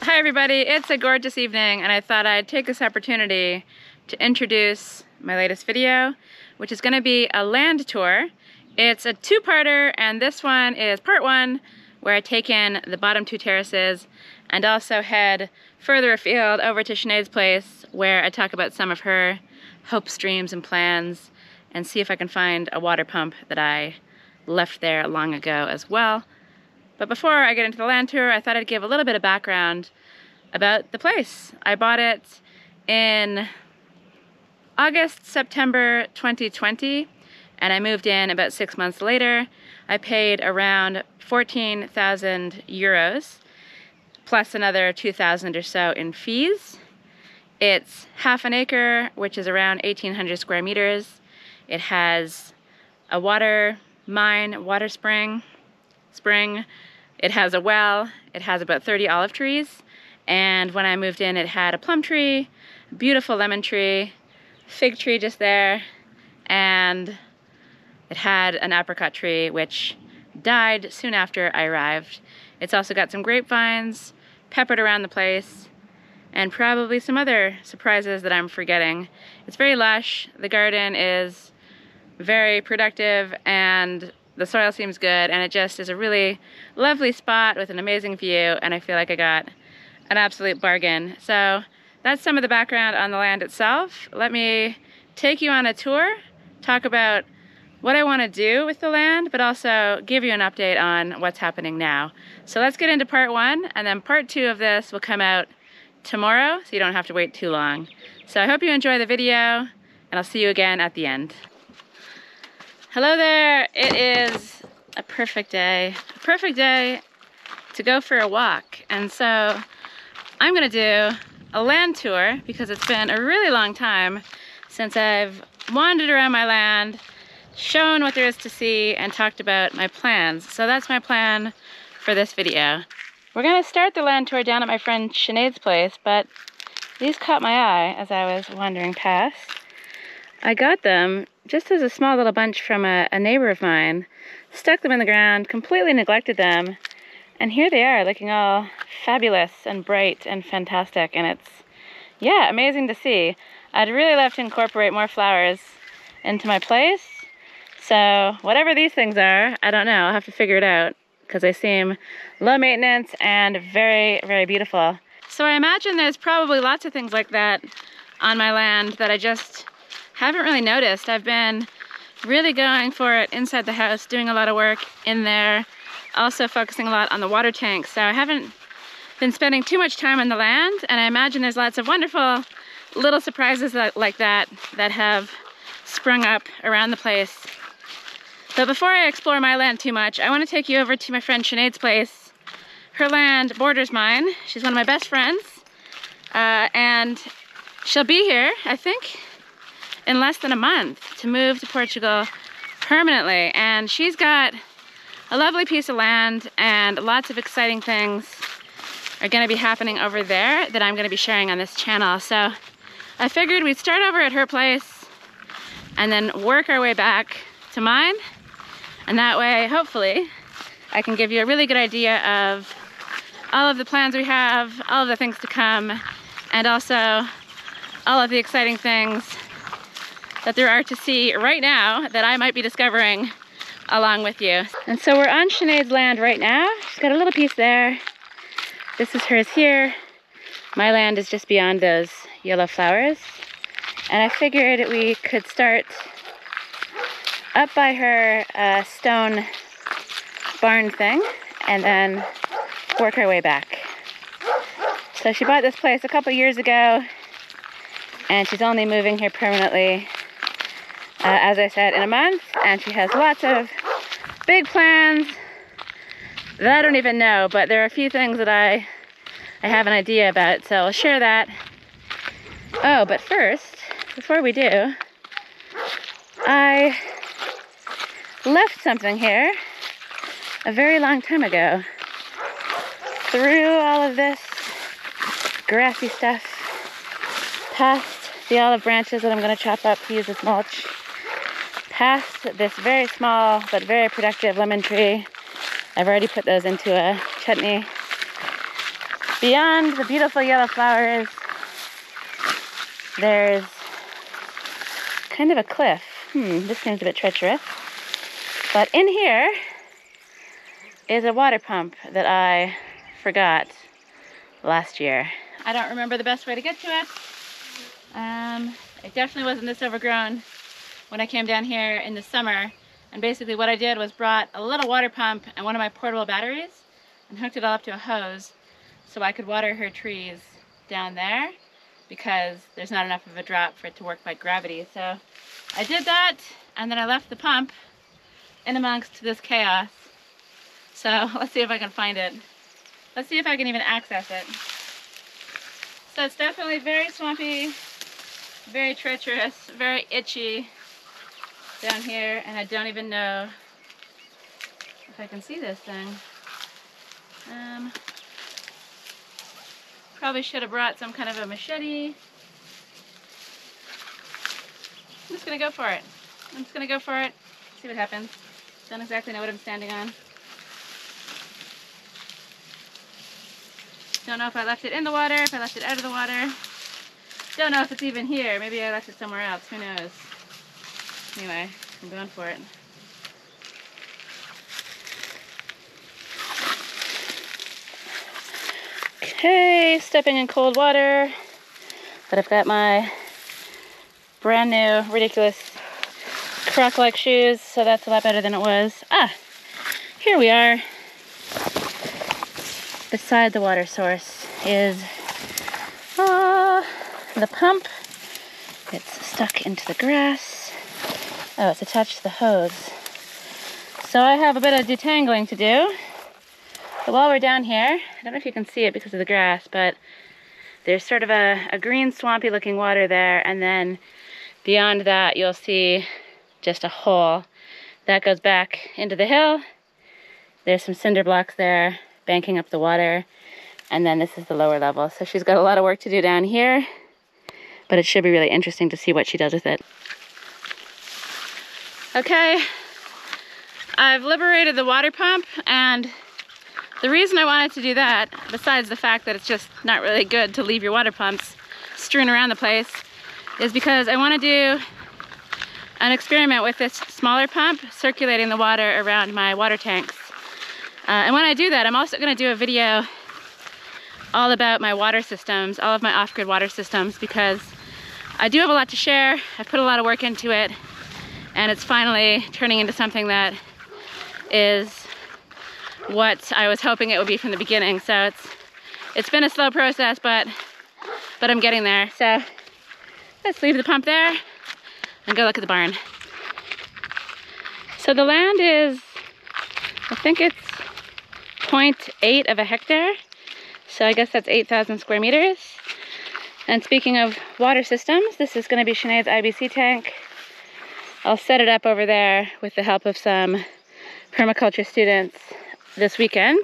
Hi everybody, it's a gorgeous evening and I thought I'd take this opportunity to introduce my latest video, which is going to be a land tour. It's a two-parter and this one is part one, where I take in the bottom two terraces and also head further afield over to Sinead's place, where I talk about some of her hopes, dreams and plans and see if I can find a water pump that I left there long ago as well. But before I get into the land tour, I thought I'd give a little bit of background about the place. I bought it in August, September 2020, and I moved in about 6 months later. I paid around 14,000 euros, plus another 2,000 or so in fees. It's half an acre, which is around 1,800 square meters. It has a water spring. It has a well. It has about 30 olive trees. And when I moved in, it had a plum tree, a beautiful lemon tree, fig tree just there, and it had an apricot tree, which died soon after I arrived. It's also got some grapevines peppered around the place, and probably some other surprises that I'm forgetting. It's very lush. The garden is very productive, and the soil seems good, and it just is a really lovely spot with an amazing view, and I feel like I got an absolute bargain. So that's some of the background on the land itself. Let me take you on a tour, talk about what I want to do with the land, but also give you an update on what's happening now. So let's get into part one, and then part two of this will come out tomorrow, so you don't have to wait too long. So I hope you enjoy the video, and I'll see you again at the end. Hello there, it is a perfect day to go for a walk. And so I'm gonna do a land tour because it's been a really long time since I've wandered around my land, shown what there is to see, and talked about my plans. So that's my plan for this video. We're gonna start the land tour down at my friend Sinead's place, but these caught my eye as I was wandering past. I got them just as a small little bunch from a neighbor of mine, stuck them in the ground, completely neglected them, and here they are looking all fabulous and bright and fantastic, and it's, yeah, amazing to see. I'd really love to incorporate more flowers into my place, so whatever these things are, I don't know, I'll have to figure it out, because they seem low maintenance and very, very beautiful. So I imagine there's probably lots of things like that on my land that I just haven't really noticed. I've been really going for it inside the house, doing a lot of work in there, also focusing a lot on the water tank. So I haven't been spending too much time on the land, and I imagine there's lots of wonderful little surprises like that have sprung up around the place. But before I explore my land too much, I want to take you over to my friend Sinead's place. Her land borders mine. She's one of my best friends, and she'll be here, I think, in less than a month to move to Portugal permanently. And she's got a lovely piece of land, and lots of exciting things are gonna be happening over there that I'm gonna be sharing on this channel. So I figured we'd start over at her place and then work our way back to mine. And that way, hopefully, I can give you a really good idea of all of the plans we have, all of the things to come, and also all of the exciting things that there are to see right now that I might be discovering along with you. And so we're on Sinead's land right now. She's got a little piece there. This is hers here. My land is just beyond those yellow flowers. And I figured we could start up by her stone barn thing and then work our way back. So she bought this place a couple years ago, and she's only moving here permanently, as I said, in a month, and she has lots of big plans that I don't even know, but there are a few things that I have an idea about, so I'll share that. Oh, but first, before we do, I left something here a very long time ago. Through all of this grassy stuff, past the olive branches that I'm going to chop up to use as mulch, past this very small but very productive lemon tree. I've already put those into a chutney. Beyond the beautiful yellow flowers, there's kind of a cliff. This seems a bit treacherous. But in here is a water pump that I forgot last year. I don't remember the best way to get to it. It definitely wasn't this overgrown when I came down here in the summer. And basically what I did was brought a little water pump and one of my portable batteries and hooked it all up to a hose so I could water her trees down there because there's not enough of a drop for it to work by gravity. So I did that, and then I left the pump in amongst this chaos. So let's see if I can find it. Let's see if I can even access it. So it's definitely very swampy, very treacherous, very itchy down here, and I don't even know if I can see this thing. Probably should have brought some kind of a machete. I'm just gonna go for it. I'm just gonna go for it, see what happens. Don't exactly know what I'm standing on. Don't know if I left it in the water, if I left it out of the water. Don't know if it's even here. Maybe I left it somewhere else, who knows. Anyway, I'm going for it. Okay, stepping in cold water, but I've got my brand new, ridiculous Croc-like shoes, so that's a lot better than it was. Here we are. Beside the water source is the pump. It's stuck into the grass. Oh, it's attached to the hose. So I have a bit of detangling to do. But while we're down here, I don't know if you can see it because of the grass, but there's sort of a green swampy looking water there, and then beyond that you'll see just a hole that goes back into the hill. There's some cinder blocks there banking up the water, and then this is the lower level. So she's got a lot of work to do down here, but it should be really interesting to see what she does with it. Okay, I've liberated the water pump, and the reason I wanted to do that, besides the fact that it's just not really good to leave your water pumps strewn around the place, is because I want to do an experiment with this smaller pump circulating the water around my water tanks. And when I do that, I'm also going to do a video all about my water systems, all of my off-grid water systems, because I do have a lot to share. I've put a lot of work into it, and it's finally turning into something that is what I was hoping it would be from the beginning. So it's been a slow process, but I'm getting there. So let's leave the pump there and go look at the barn. So the land is, I think it's 0.8 of a hectare. So I guess that's 8,000 square meters. And speaking of water systems, this is going to be Sinead's IBC tank. I'll set it up over there with the help of some permaculture students this weekend,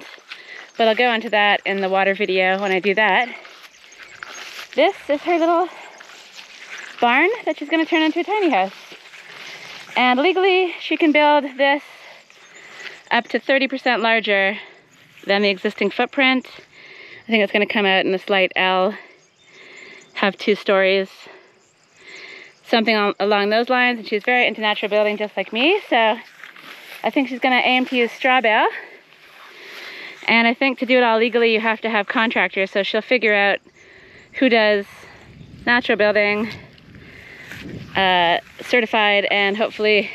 but I'll go into that in the water video when I do that. This is her little barn that she's going to turn into a tiny house. And legally, she can build this up to 30% larger than the existing footprint. I think it's going to come out in a slight L, have 2 stories, something along those lines. And she's very into natural building, just like me, so I think she's going to aim to use straw bale. And I think to do it all legally, you have to have contractors, so she'll figure out who does natural building, certified, and hopefully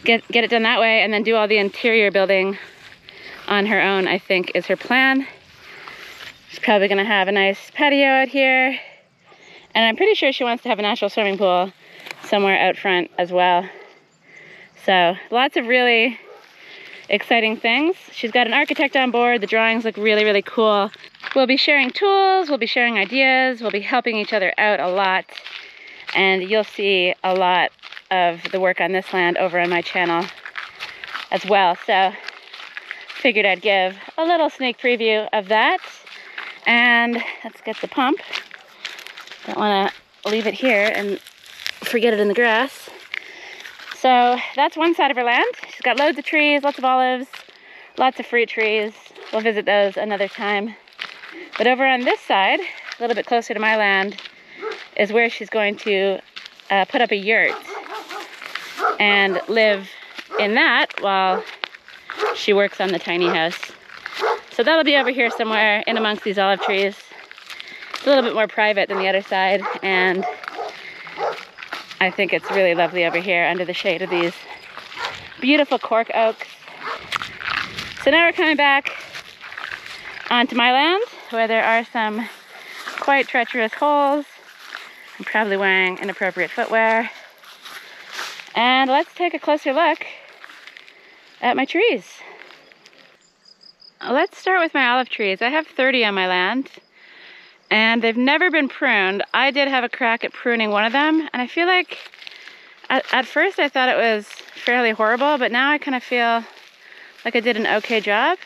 get it done that way, and then do all the interior building on her own, I think is her plan. She's probably gonna have a nice patio out here, and I'm pretty sure she wants to have a natural swimming pool somewhere out front as well. So lots of really exciting things. She's got an architect on board. The drawings look really, really cool. We'll be sharing tools, we'll be sharing ideas, we'll be helping each other out a lot, and you'll see a lot of the work on this land over on my channel as well. So figured I'd give a little sneak preview of that. And let's get the pump. Don't want to leave it here and forget it in the grass. So that's one side of her land. She's got loads of trees, lots of olives, lots of fruit trees. We'll visit those another time. But over on this side, a little bit closer to my land, is where she's going to put up a yurt and live in that while she works on the tiny house. So that'll be over here somewhere in amongst these olive trees. It's a little bit more private than the other side, and I think it's really lovely over here under the shade of these beautiful cork oaks. So now we're coming back onto my land, where there are some quite treacherous holes. I'm probably wearing inappropriate footwear. And let's take a closer look at my trees. Let's start with my olive trees. I have 30 on my land, and they've never been pruned. I did have a crack at pruning one of them, and I feel like at first I thought it was fairly horrible, but now I kind of feel like I did an okay job.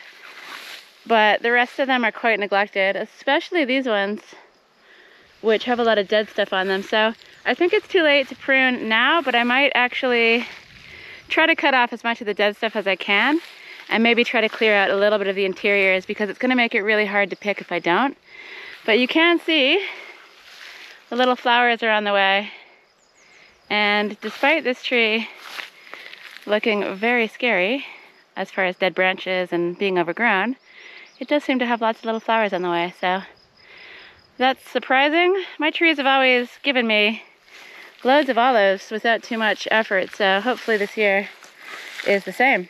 But the rest of them are quite neglected, especially these ones, which have a lot of dead stuff on them. So I think it's too late to prune now, but I might actually try to cut off as much of the dead stuff as I can, and maybe try to clear out a little bit of the interiors, because it's gonna make it really hard to pick if I don't. But you can see the little flowers are on the way. And despite this tree looking very scary as far as dead branches and being overgrown, it does seem to have lots of little flowers on the way, so that's surprising. My trees have always given me loads of olives without too much effort, so hopefully this year is the same.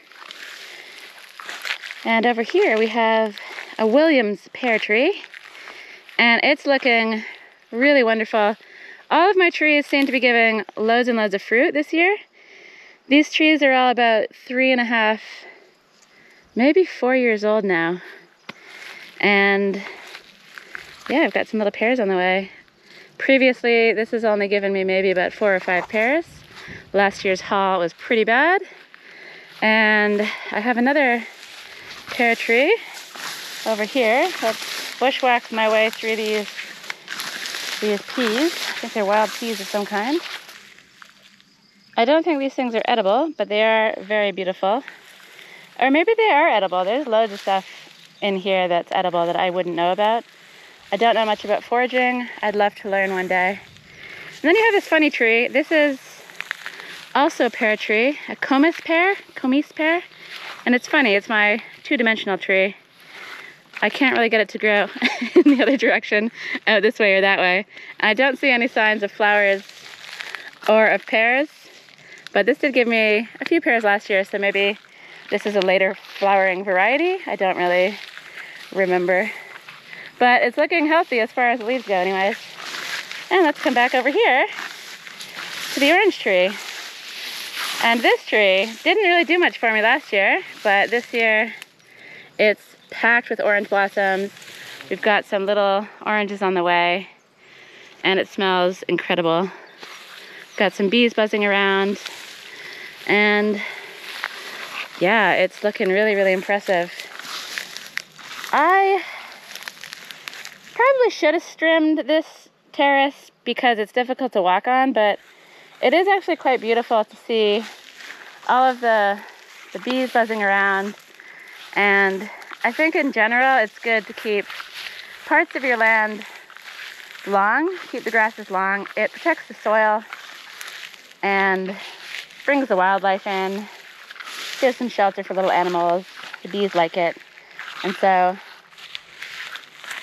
And over here we have a Williams pear tree, and it's looking really wonderful. All of my trees seem to be giving loads and loads of fruit this year. These trees are all about 3.5, maybe 4 years old now. And yeah, I've got some little pears on the way. Previously, this has only given me maybe about 4 or 5 pears. Last year's haul was pretty bad. And I have another pear tree over here. Let's bushwhack my way through these peas. I think they're wild peas of some kind. I don't think these things are edible, but they are very beautiful. Or maybe they are edible. There's loads of stuff in here that's edible that I wouldn't know about. I don't know much about foraging. I'd love to learn one day. And then you have this funny tree. This is also a pear tree, a comis pear, and it's funny, it's my two-dimensional tree. I can't really get it to grow in the other direction, out this way or that way. I don't see any signs of flowers or of pears, but this did give me a few pears last year, so maybe this is a later flowering variety. I don't really remember. But it's looking healthy as far as the leaves go anyways. And let's come back over here to the orange tree. And this tree didn't really do much for me last year, but this year it's packed with orange blossoms. We've got some little oranges on the way, and it smells incredible. Got some bees buzzing around, and yeah, it's looking really, really impressive. I probably should have trimmed this terrace because it's difficult to walk on, but it is actually quite beautiful to see all of the bees buzzing around. And I think in general it's good to keep parts of your land long, keep the grasses long. It protects the soil and brings the wildlife in, gives some shelter for little animals. The bees like it, and so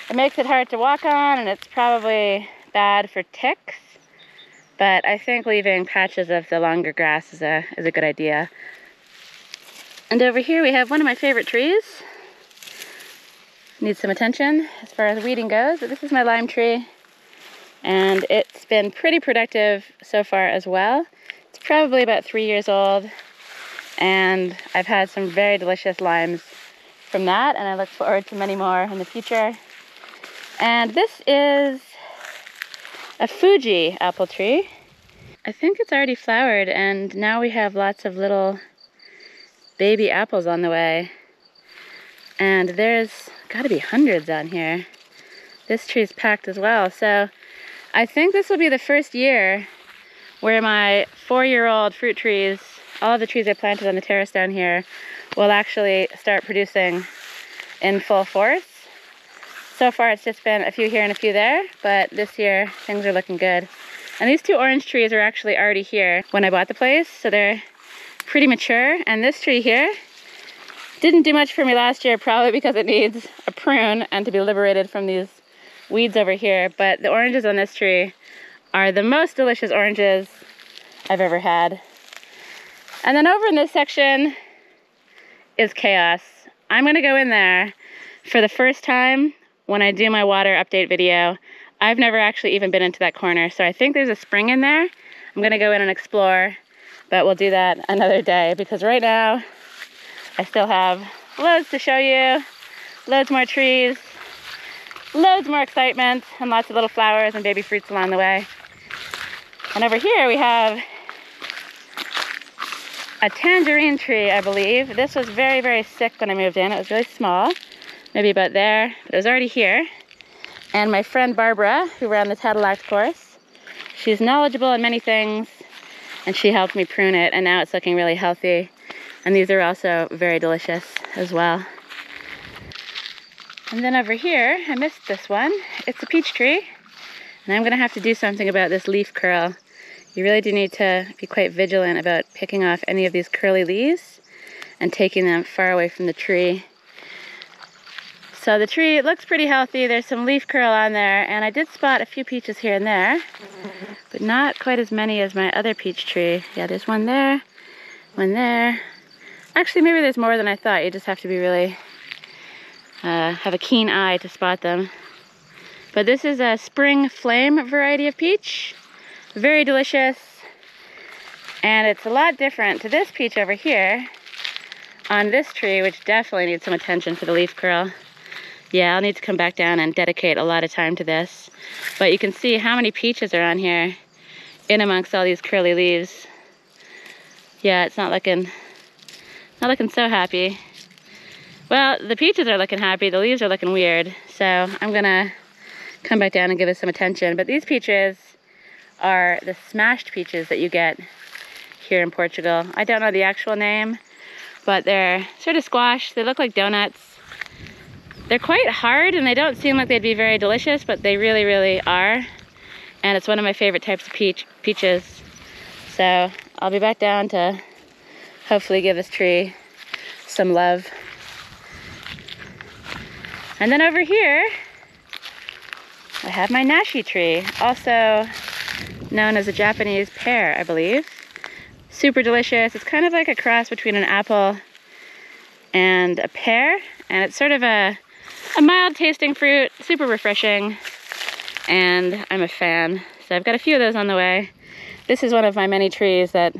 it makes it hard to walk on, and it's probably bad for ticks, but I think leaving patches of the longer grass is a good idea. And over here we have one of my favorite trees. Needs some attention as far as weeding goes, but this is my lime tree, and it's been pretty productive so far as well. It's probably about 3 years old, and I've had some very delicious limes from that, and I look forward to many more in the future. And this is a Fuji apple tree. I think it's already flowered, and now we have lots of little baby apples on the way. And there's got to be hundreds on here. This tree's packed as well. So I think this will be the first year where my 4-year-old fruit trees, all of the trees I planted on the terrace down here, will actually start producing in full force. So far it's just been a few here and a few there, but this year things are looking good. And these two orange trees are actually already here when I bought the place, so they're pretty mature. And this tree here didn't do much for me last year, probably because it needs a prune and to be liberated from these weeds over here. But the oranges on this tree are the most delicious oranges I've ever had. And then over in this section is chaos. I'm gonna go in there for the first time when I do my water update video. I've never actually even been into that corner, so I think there's a spring in there. I'm gonna go in and explore, but we'll do that another day because right now I still have loads to show you, loads more trees, loads more excitement, and lots of little flowers and baby fruits along the way. And over here we have a tangerine tree, I believe. This was very, very sick when I moved in. It was really small, maybe about there, but it was already here. And my friend Barbara, who ran the Cadillac course, she's knowledgeable in many things, and she helped me prune it, and now it's looking really healthy. And these are also very delicious as well. And then over here, I missed this one. It's a peach tree, and I'm gonna have to do something about this leaf curl. You really do need to be quite vigilant about picking off any of these curly leaves and taking them far away from the tree. So the tree looks pretty healthy. There's some leaf curl on there, and I did spot a few peaches here and there, but not quite as many as my other peach tree. Yeah, there's one there, one there. Actually, maybe there's more than I thought. You just have to be really, have a keen eye to spot them. But this is a spring flame variety of peach. Very delicious, and it's a lot different to this peach over here on this tree, which definitely needs some attention for the leaf curl. Yeah, I'll need to come back down and dedicate a lot of time to this. But you can see how many peaches are on here in amongst all these curly leaves. Yeah, it's not looking so happy. Well, the peaches are looking happy, the leaves are looking weird, so I'm gonna come back down and give it some attention. But these peaches are the smashed peaches that you get here in Portugal. I don't know the actual name, but they're sort of squashed. They look like donuts. They're quite hard and they don't seem like they'd be very delicious, but they really, really are. And it's one of my favorite types of peaches. So I'll be back down to hopefully give this tree some love. And then over here, I have my nashi tree, also known as a Japanese pear, I believe. Super delicious. It's kind of like a cross between an apple and a pear, and it's sort of a mild tasting fruit, super refreshing, and I'm a fan. So I've got a few of those on the way. This is one of my many trees that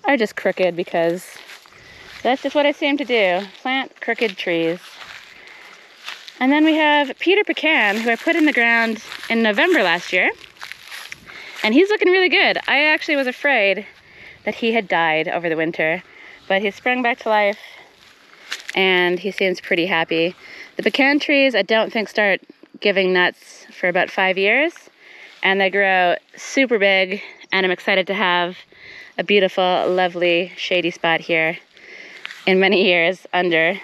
are just crooked because that's just what I seem to do, plant crooked trees. And then we have Peter Pecan, who I put in the ground in November last year. And he's looking really good. I actually was afraid that he had died over the winter, but he sprung back to life and he seems pretty happy. The pecan trees I don't think start giving nuts for about 5 years, and they grow super big, and I'm excited to have a beautiful, lovely, shady spot here in many years under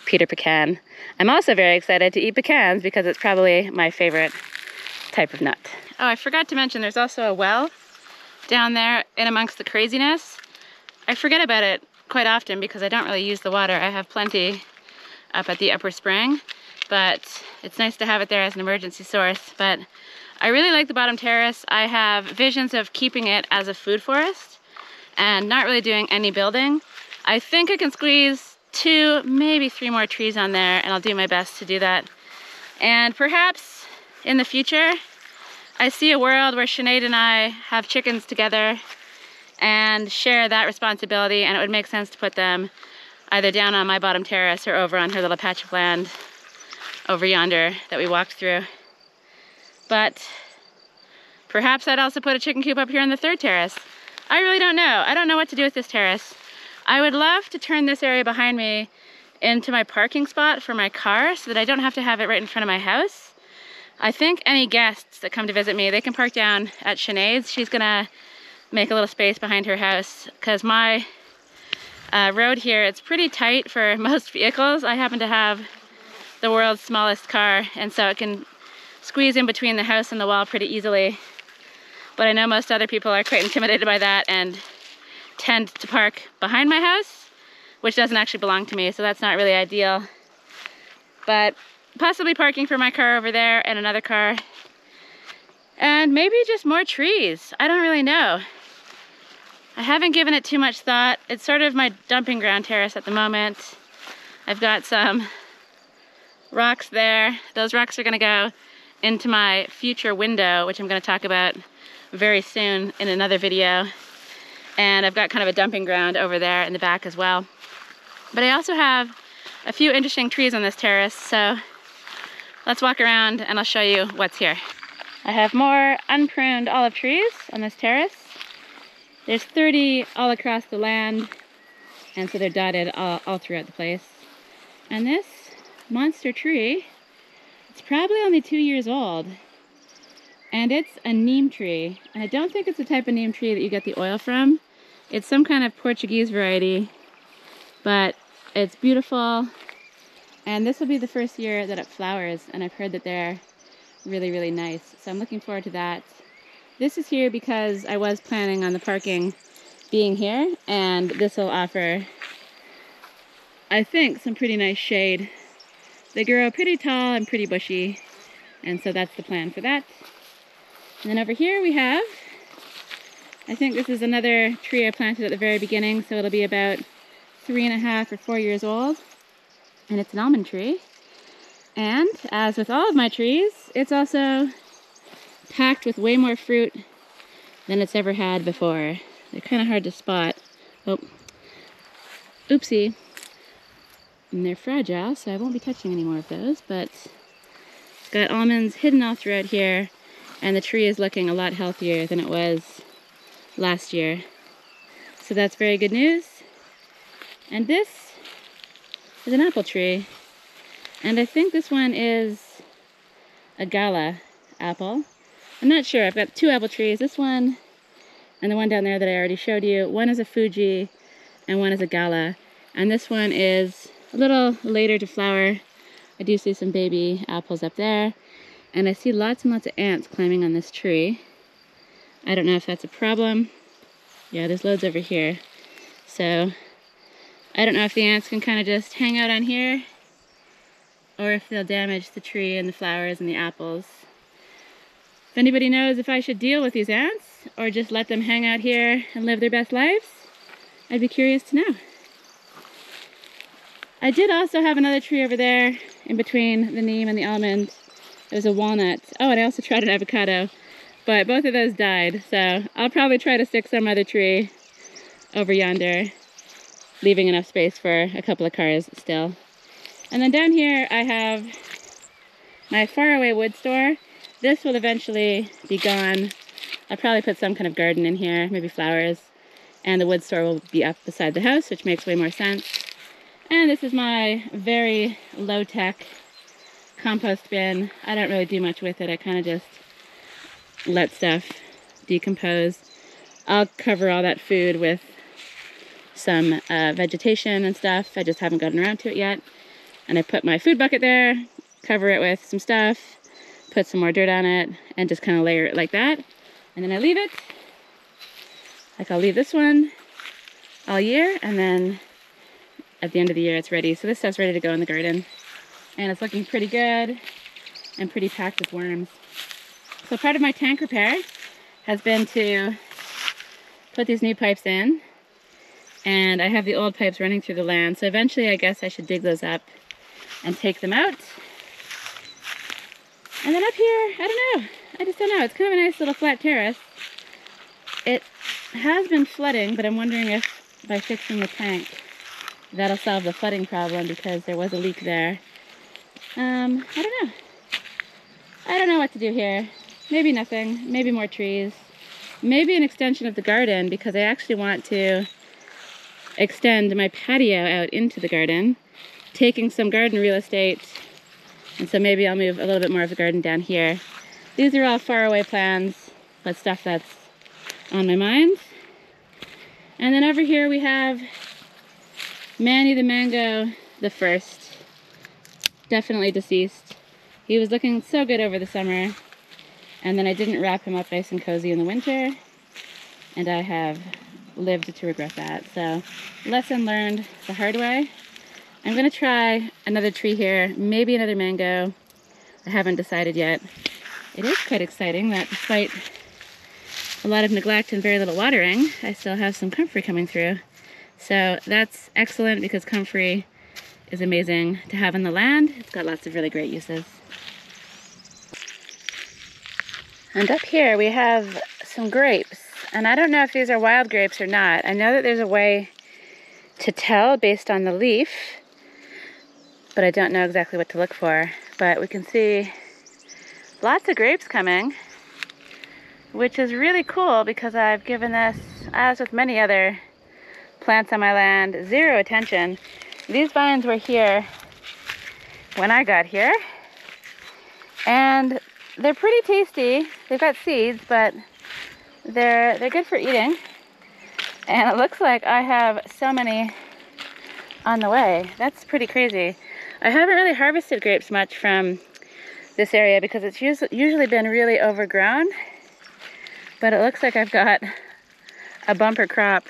Peter Pecan. I'm also very excited to eat pecans because it's probably my favorite type of nut. Oh, I forgot to mention there's also a well down there in amongst the craziness. I forget about it quite often because I don't really use the water. I have plenty up at the upper spring, but it's nice to have it there as an emergency source. But I really like the bottom terrace. I have visions of keeping it as a food forest and not really doing any building. I think I can squeeze 2, maybe 3 more trees on there, and I'll do my best to do that. And perhaps in the future, I see a world where Sinead and I have chickens together and share that responsibility, and it would make sense to put them either down on my bottom terrace or over on her little patch of land over yonder that we walked through. But perhaps I'd also put a chicken coop up here on the 3rd terrace. I really don't know. I don't know what to do with this terrace. I would love to turn this area behind me into my parking spot for my car so that I don't have to have it right in front of my house. I think any guests that come to visit me, they can park down at Sinead's. She's gonna make a little space behind her house because my road here, it's pretty tight for most vehicles. I happen to have the world's smallest car, and so it can squeeze in between the house and the wall pretty easily. But I know most other people are quite intimidated by that and tend to park behind my house, which doesn't actually belong to me, so that's not really ideal. But possibly parking for my car over there and another car. And maybe just more trees. I don't really know. I haven't given it too much thought. It's sort of my dumping ground terrace at the moment. I've got some rocks there. Those rocks are gonna go into my future window, which I'm gonna talk about very soon in another video. And I've got kind of a dumping ground over there in the back as well. But I also have a few interesting trees on this terrace, so let's walk around and I'll show you what's here. I have more unpruned olive trees on this terrace. There's 30 all across the land, and so they're dotted all throughout the place. And this monster tree, it's probably only 2 years old, and it's a neem tree. And I don't think it's the type of neem tree that you get the oil from. It's some kind of Portuguese variety, but it's beautiful. And this will be the first year that it flowers, and I've heard that they're really, really nice. So I'm looking forward to that. This is here because I was planning on the parking being here, and this will offer, I think, some pretty nice shade. They grow pretty tall and pretty bushy, and so that's the plan for that. And then over here we have, I think this is another tree I planted at the very beginning, so it'll be about 3.5 or 4 years old. And it's an almond tree. And as with all of my trees, it's also packed with way more fruit than it's ever had before. They're kind of hard to spot. Oh, oopsie. And they're fragile, so I won't be touching any more of those, but it's got almonds hidden all throughout here, and the tree is looking a lot healthier than it was last year. So that's very good news. And this is an apple tree. And I think this one is a Gala apple. I'm not sure. I've got 2 apple trees. This one and the one down there that I already showed you. One is a Fuji and one is a Gala. And this one is a little later to flower. I do see some baby apples up there. And I see lots and lots of ants climbing on this tree. I don't know if that's a problem. Yeah, there's loads over here. So I don't know if the ants can kind of just hang out on here, or if they'll damage the tree and the flowers and the apples. If anybody knows if I should deal with these ants or just let them hang out here and live their best lives, I'd be curious to know. I did also have another tree over there in between the neem and the almond. It was a walnut. Oh, and I also tried an avocado, but both of those died. So I'll probably try to stick some other tree over yonder, leaving enough space for a couple of cars still. And then down here I have my faraway wood store. This will eventually be gone. I'll probably put some kind of garden in here, maybe flowers, and the wood store will be up beside the house, which makes way more sense. And this is my very low-tech compost bin. I don't really do much with it. I kind of just let stuff decompose. I'll cover all that food with some vegetation and stuff. I just haven't gotten around to it yet. And I put my food bucket there, cover it with some stuff, put some more dirt on it, and just kind of layer it like that. And then I leave it. Like I'll leave this one all year, and then at the end of the year it's ready. So this stuff's ready to go in the garden. And it's looking pretty good and pretty packed with worms. So part of my tank repair has been to put these new pipes in. And I have the old pipes running through the land. So eventually I guess I should dig those up and take them out. And then up here, I don't know. I just don't know. It's kind of a nice little flat terrace. It has been flooding, but I'm wondering if by fixing the tank, that'll solve the flooding problem because there was a leak there. I don't know. I don't know what to do here. Maybe nothing. Maybe more trees. Maybe an extension of the garden because I actually want to extend my patio out into the garden, taking some garden real estate. And so maybe I'll move a little bit more of the garden down here. These are all faraway plans, but stuff that's on my mind. And then over here we have Manny the Mango the First. definitely deceased. He was looking so good over the summer, and then I didn't wrap him up nice and cozy in the winter, and I have lived to regret that. So, lesson learned the hard way. I'm gonna try another tree here, maybe another mango. I haven't decided yet. It is quite exciting that despite a lot of neglect and very little watering, I still have some comfrey coming through. So that's excellent because comfrey is amazing to have on the land. It's got lots of really great uses. And up here we have some grapes. And I don't know if these are wild grapes or not. I know that there's a way to tell based on the leaf, but I don't know exactly what to look for. But we can see lots of grapes coming, which is really cool because I've given this, as with many other plants on my land, zero attention. These vines were here when I got here, and they're pretty tasty. They've got seeds, but they're good for eating. And it looks like I have so many on the way. That's pretty crazy. I haven't really harvested grapes much from this area because it's usually been really overgrown, but it looks like I've got a bumper crop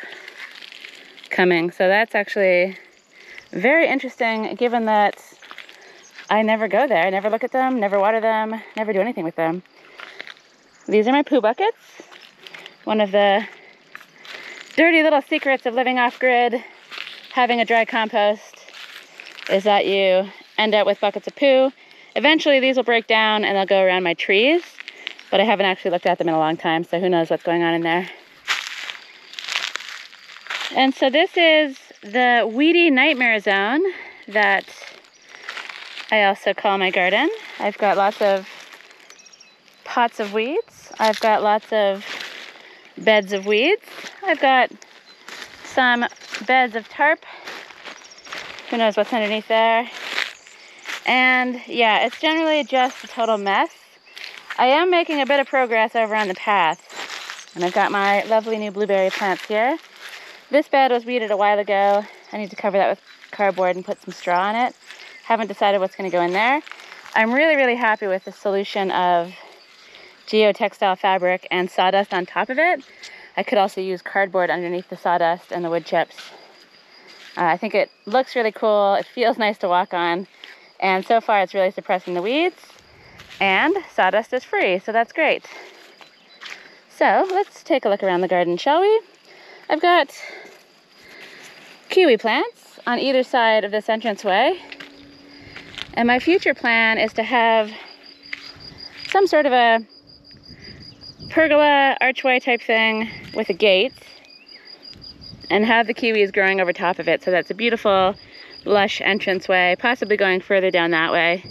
coming. So that's actually very interesting given that I never go there. I never look at them, never water them, never do anything with them. These are my poo buckets. One of the dirty little secrets of living off-grid, having a dry compost, is that you end up with buckets of poo. Eventually these will break down and they'll go around my trees, but I haven't actually looked at them in a long time, so who knows what's going on in there. And so this is the weedy nightmare zone that I also call my garden. I've got lots of pots of weeds. I've got lots of beds of weeds. I've got some beds of tarp. Who knows what's underneath there. And yeah, it's generally just a total mess. I am making a bit of progress over on the path. And I've got my lovely new blueberry plants here. This bed was weeded a while ago. I need to cover that with cardboard and put some straw on it. Haven't decided what's going to go in there. I'm really, really happy with the solution of geotextile fabric and sawdust on top of it. I could also use cardboard underneath the sawdust and the wood chips. I think it looks really cool. It feels nice to walk on. And so far it's really suppressing the weeds. And sawdust is free, so that's great. So let's take a look around the garden, shall we? I've got kiwi plants on either side of this entranceway. And my future plan is to have some sort of a pergola archway type thing with a gate and have the kiwis growing over top of it. So that's a beautiful, lush entranceway, possibly going further down that way.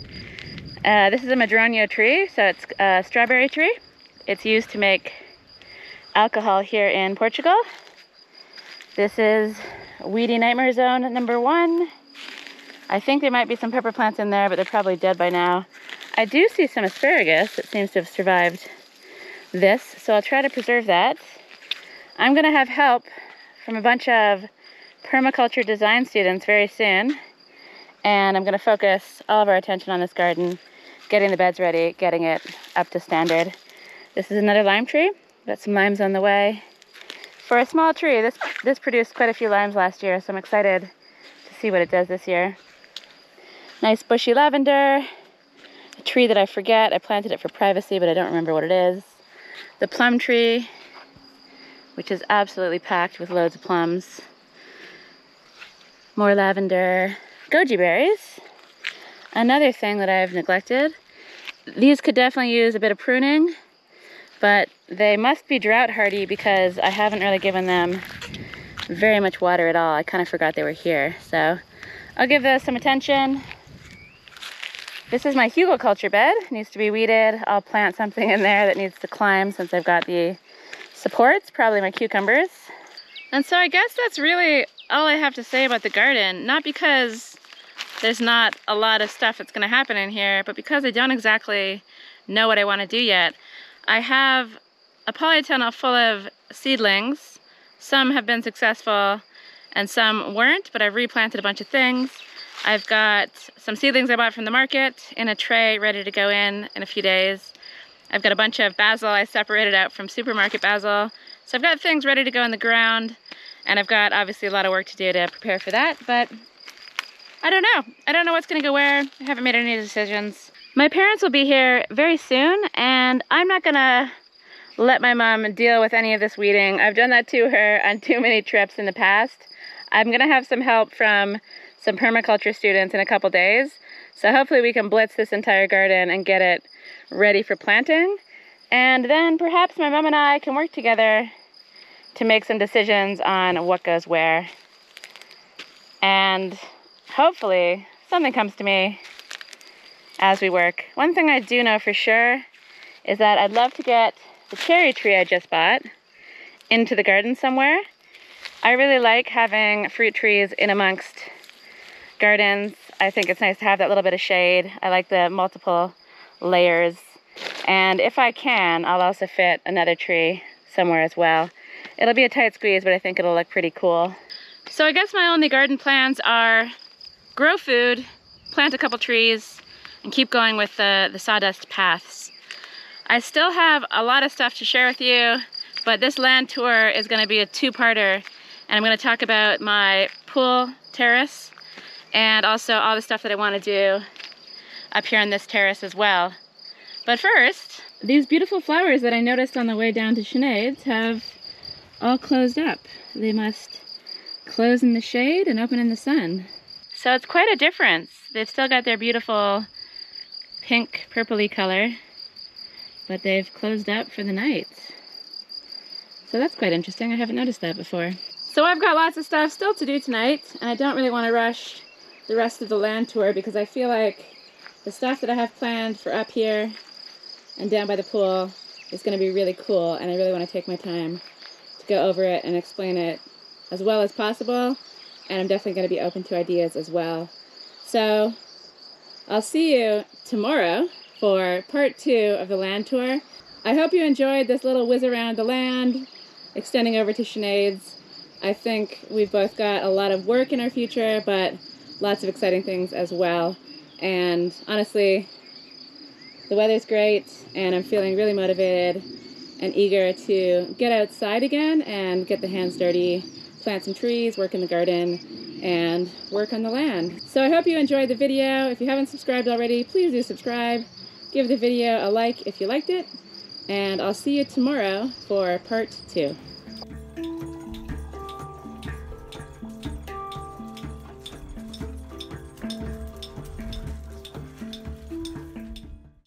This is a madroño tree, so it's a strawberry tree. It's used to make alcohol here in Portugal. This is weedy nightmare zone number 1. I think there might be some pepper plants in there, but they're probably dead by now. I do see some asparagus that seems to have survived this, so I'll try to preserve that. I'm gonna have help from a bunch of permaculture design students very soon, and I'm gonna focus all of our attention on this garden, getting the beds ready, getting it up to standard. This is another lime tree. Got some limes on the way. For a small tree, this produced quite a few limes last year, so I'm excited to see what it does this year. Nice bushy lavender, a tree that I forget. I planted it for privacy, but I don't remember what it is. The plum tree, which is absolutely packed with loads of plums. More lavender. Goji berries, another thing that I've neglected. These could definitely use a bit of pruning, but they must be drought hardy because I haven't really given them very much water at all. I kind of forgot they were here, so I'll give those some attention. This is my hugelkultur bed. It needs to be weeded. I'll plant something in there that needs to climb since I've got the supports, probably my cucumbers. And so I guess that's really all I have to say about the garden. Not because there's not a lot of stuff that's gonna happen in here, but because I don't exactly know what I wanna do yet. I have a polytunnel full of seedlings. Some have been successful and some weren't, but I've replanted a bunch of things. I've got some seedlings I bought from the market in a tray ready to go in a few days. I've got a bunch of basil I separated out from supermarket basil. So I've got things ready to go in the ground, and I've got obviously a lot of work to do to prepare for that, but I don't know. I don't know what's gonna go where. I haven't made any decisions. My parents will be here very soon, and I'm not gonna let my mom deal with any of this weeding. I've done that to her on too many trips in the past. I'm gonna have some help from some permaculture students in a couple days. So hopefully we can blitz this entire garden and get it ready for planting. And then perhaps my mom and I can work together to make some decisions on what goes where. And hopefully something comes to me as we work. One thing I do know for sure is that I'd love to get the cherry tree I just bought into the garden somewhere. I really like having fruit trees in amongst gardens. I think it's nice to have that little bit of shade. I like the multiple layers. And if I can, I'll also fit another tree somewhere as well. It'll be a tight squeeze, but I think it'll look pretty cool. So I guess my only garden plans are grow food, plant a couple trees, and keep going with the sawdust paths. I still have a lot of stuff to share with you, but this land tour is going to be a two-parter, and I'm going to talk about my pool terrace and also all the stuff that I want to do up here on this terrace as well. But first, these beautiful flowers that I noticed on the way down to Sinead's have all closed up. They must close in the shade and open in the sun. So it's quite a difference. They've still got their beautiful pink purpley color, but they've closed up for the night. So that's quite interesting. I haven't noticed that before. So I've got lots of stuff still to do tonight, and I don't really want to rush the rest of the land tour because I feel like the stuff that I have planned for up here and down by the pool is going to be really cool, and I really want to take my time to go over it and explain it as well as possible, and I'm definitely going to be open to ideas as well. So I'll see you tomorrow for part 2 of the land tour. I hope you enjoyed this little whiz around the land, extending over to Sinead's. I think we've both got a lot of work in our future, but lots of exciting things as well. And honestly, the weather's great, and I'm feeling really motivated and eager to get outside again and get the hands dirty, plant some trees, work in the garden, and work on the land. So I hope you enjoyed the video. If you haven't subscribed already, please do subscribe. Give the video a like if you liked it, and I'll see you tomorrow for part 2.